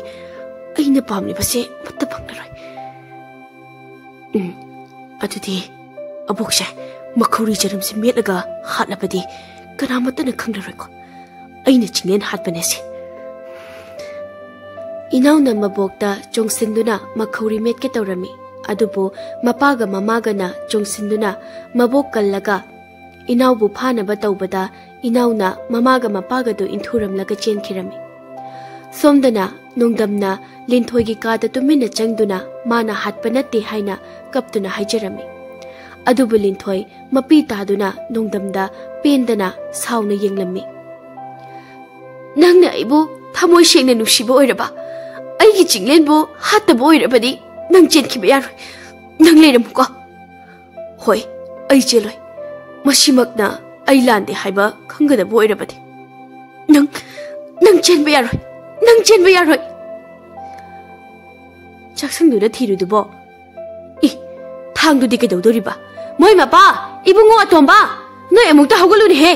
aina pamlibase matta phanglaroi adudi abukse makhori jaram se melaga hatlabadi kanamatana khanglaroiko aina chinglen hatpane se inaw na mabokta chongsinduna makhori metke tawrami adubu mapaga mamaga na chongsinduna mabok kallaga inaw bu phana ba tawbada inaw na mamaga mapaga do inthuram laga chenkhirami somdana nongdamna linthoigi kada tumina changduna mana hatpanati haina kaptuna haijarami adubu linthoi mapi taduna nongdamda pendana sauna yenglami nangna ibu thamoi shengna nusibo oiraba aigi chinglen bo hatta boy rabadi nang chen ki bayar nang le ram ko hoi ai cheloi masimak na ai lande haiba khanga da boy rabadi nang chen bayar hoi chaksang du da thiru du bo I thang du dikai dodori ba moi ma pa ibungo atomba noi amuk ta hogolu ni he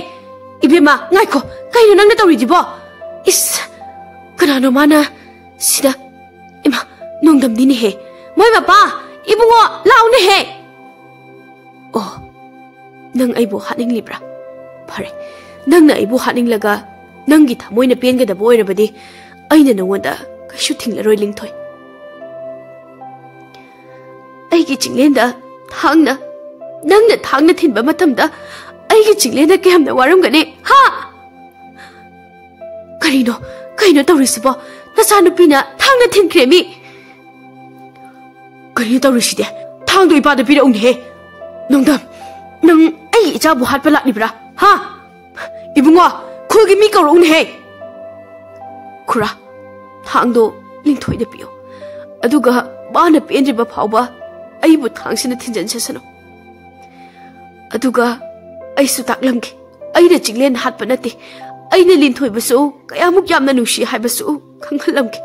ibema ngai ko kai nang na tawri di bo is kanano mana sida ima nongdam dini he moi papa ibungo laune he oh nang aibo haning libra phare nang na aibo haning laga nangi thamoi na pen ga da boy rabadi aina nongoda kashu thinglaroi lingthoi aigi chinglen da thangna nangna thangna thinba matamda aigi chinglen da kemna waram gane ha kaino tawrisibo नसा नुपीना थांगना थिनख्रेमी कहीं तौरसिदे थांदो इपाद पिरौने नोंदम नंग आई इचाबु हाटपा लाक्निब्रा हा इबुंगो खुलगी मी कौरौने खुरा थांदो लिंथोइदे पियो अदुगा बाना पेंद्रिबा फावबा अइबु थांसिना थिंजनससनो अदुगा अइसु ताक्लमगे अइना चिंगलेन हाटपा नते अइना लिंथोइबसु कयामुक यामना नुंसी हाइबसु खंगहलमगे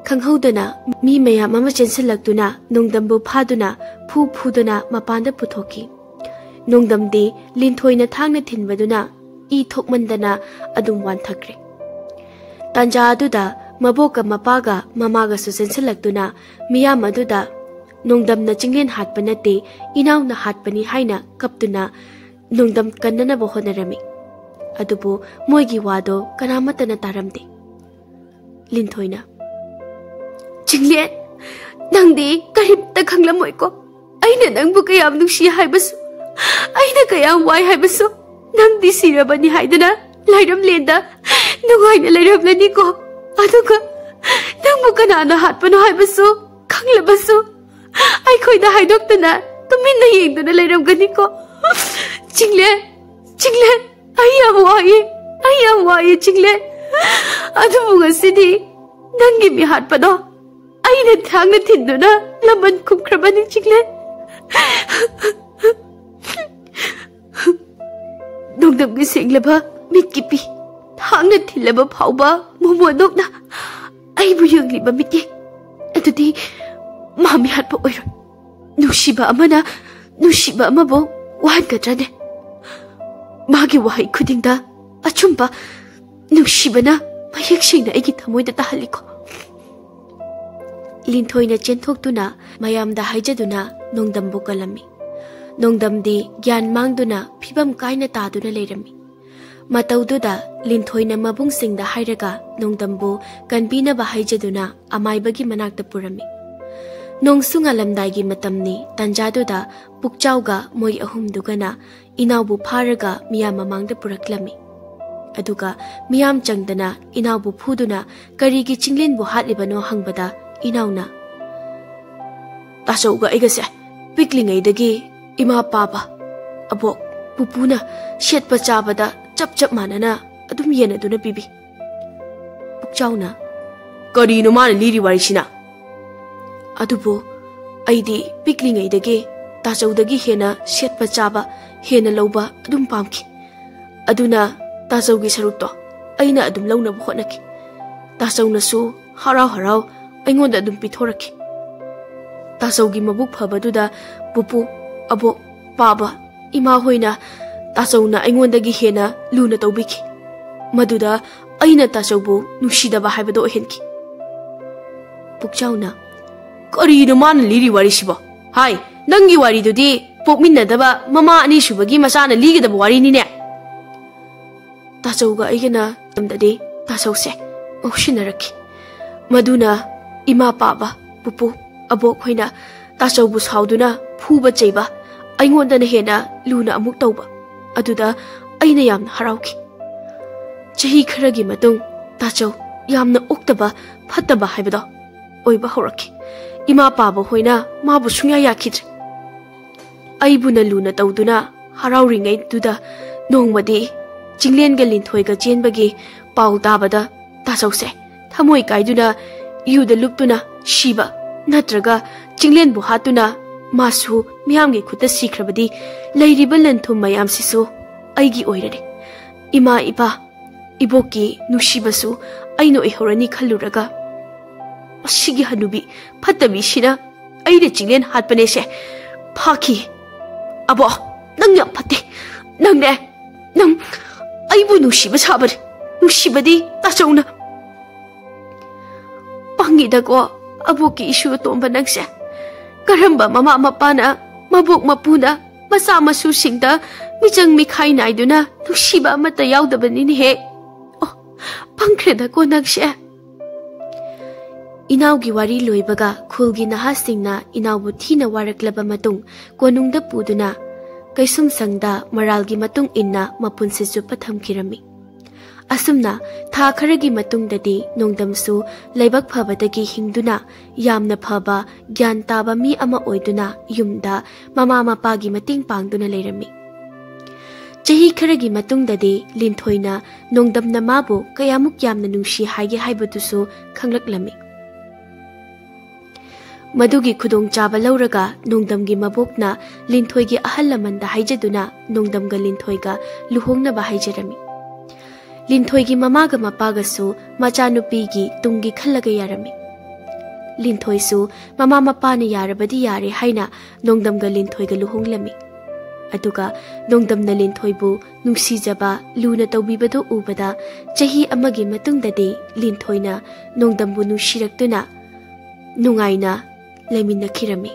खंगहौदना मी मयाम अमा चेंसलक्तुना नोंदमबु फादुना फुदुना मपानदा पुथोकी नोंदमदे लिंथोइना थांगना थिनबदुना ई थोकमंदना अदुम वानथक्रे तांजा अदुदा मबोका मपागा ममागा सुचेंसलक्तुना मियाम अदुदा नोंदमना चिंगलेन हाटपा नते इनाउना हाटपनी हाइना कप्तुना नोंदम कन्ननबो होनरमी अदुबु मोइगी वादो कनामतना तारमदे लिंथोइना चिंगलेन नंदी करिमता खंगलमोइको अइना नंगबु कयाम नुंसी हाइबसु अइना कयाम वाइ हाइबसु नंदी सिरबनी हाइदना लाइरम लेंदा नुगाइना लेरबलनिको अदुगा नंगबु कनाना हाटपनो हाइबसु खंगलबसु आइखोइदा हाइदोक्तना तुमिन्ना येंगदना लेरमगनिको चिंगलेन चिंगलेन अय्याम वाइ चिंगलेन अदुबु गसिदी नंगी मी हाटपनो अइना थांगना थिंदुना लमन खुमख्रबनी चिंगलेन नोंदमगी सेंगलबा मिटकिपी थांगना थिलबा फावबा मोमोदोकना अइबु यंगलिबा मिटे अदुदी मामी हाटपा ओइरो नुसिबा अमबो वाहनगद्राने मागी वाहै खुदिंदा अचुम्बा नुसिबना मयेक सेंगना अइगी थमोइदा ताहलिको लिंथोइना चेंथोक्तुना मयामदा हाइजदुना नोंदमबु कलमी नोंदमदी ज्ञान मांगदुना फिबम कायना तादुना लेरमी मतौदुदा लिंथोइना मबुंगसिंगदा हाइरगा नोंदमबु कनबीनबा हाइजदुना अमाइबगी मनाक्ता पुरमी नोंसुंग अलमदाइगी मतमनी तंजादुदा पुकचाउगा मोइ अहुमदुगना इनावबु फारगा मियाम ममांगदा पुरक्लमी अदुगा मियाम चंगदना इनावबु फुदुना करीगी चिंगलेनबु हाटलिबनो हंगबदा इनाउना तासौगा एगसे पिकलिंगैदगी इमा पाबा अबोक पुपुना शेटपा चाबदा चप मानना अदुम येनदुना पिबी पुकचाउना करीनो मान लिरि वारिसिना अदुबो अइदी पिकलिंगैदगी तासौदगी हेना शेटपा चाबा हेना लौबा अदुम पामकी अदुना तासौगी सरुतो अइना अदुम लौनबो होनकी तासौनसु हराव अइंगोंदा अदुम पिथोरकी तासौगी मबुक फबदुदा पुपु अबो पाबा इमा होइना तासौना अइंगोंदगी हेना लुना तौबिकी मदुदा अइना तासौबु नुसिदबा हाइबदो ओहेनकी पुकचाउना करीनो मान लिरि वारिसिबो हाय नंगी वारिदुदी पोकमिन्नदबा ममा अनि सुबगी मसाना लिगदबा वारिनिने तासौगा अइगना तमददे तासौसे ओसिनरकी मदुना इमा पाबा पुपु अबो खोइना तासौबु साउदुना फुबा चैबा अइंगोंदना हेना लुना अमुक तौबा अदुदा अइना यामना हराउकी चही खरगी मतुंग तासौ यामना ओक्तबा फत्तबा हाइबदो ओइबा हौरकी इमा पाबा होइना माबु सुंया याखिद्रे अइबुना लुना तौदुना हराउरिङै दुदा नोंमदि चिंगलेनगा लिंथोइगा चेनबगी पाउ ताबदा तासौसे थमोइ काइदुना युदा लुक्तुना शिबा नत्रगा चिंगलेनबु हातुना मासु मियामगे खुता सिख्रबदी लैरिबा लंथुम मयाम सिसु अइगी ओइररे इमा इपा इबोकी नुसिबसु अइनो एहौरनी खल्लुरगा असिगी हनुबी फत्तबी सिना अइरे चिंगलेन हातपनेसे फाकी अबो नंग याम फत्ते नंगने नंग अइबु नुसिबा साबरे नुसिबदी तासौना पंगिदको अबोकी इशु तोंबा नंगसे करंबा ममा मपाना मबोक मपुना मसा मसु सिंगदा मिचंग मिखाई नाइदुना नुसिबा अमता याउदबनिनि हे ओ पंख्रेदको नंगसे इनाउगी वारी लोइबगा खुलगी नहासिंगना इनाउबु थीना वारक्लबा मतुंग कोनुंगदा पुदुना कैसुम संगदा मरालगी मतुंग इन्ना मपुनसे जुप्पा थमखिरमी असुमना था खरगी मतुंगददी नोंदमसु लाइबक फबदगी हिंदुना यामना फबा ज्ञान ताबा मी अमा ओइदुना युमदा ममा मपागी मतिंग पांगदुना लेरमी। चही खरगी मतुंगददी लिंथोइना नोंदमना माबु कयामुक यामना नुंसी हाइगे हाइबदुसु खंगलकलमी। मदुगी खुदोंग चाबा लौरगा नोंदमगी मबोकना लिंथोइगी अहल लमनदा हाइजदुना नोंदमगा लिंथोइगा लुहोंगनबा हाइजरमी। लिंथोइगी ममागा मपागसु मचानुपीगी तुंगी खल्लगा यारमी। लिंथोइसु ममा मपाना यारबदी यारे हाइना नोंदमगा लिंथोइगा लुहोंगलमी। अदुगा नोंदमना लिंथोइबु नुंसीजबा लूना तौबीबदो उबदा चही अमगी मतुंगददी लिंथोइना नोंदमबु नुंसीरक्तुना नुंगाइना लेमिन्नखिरमी।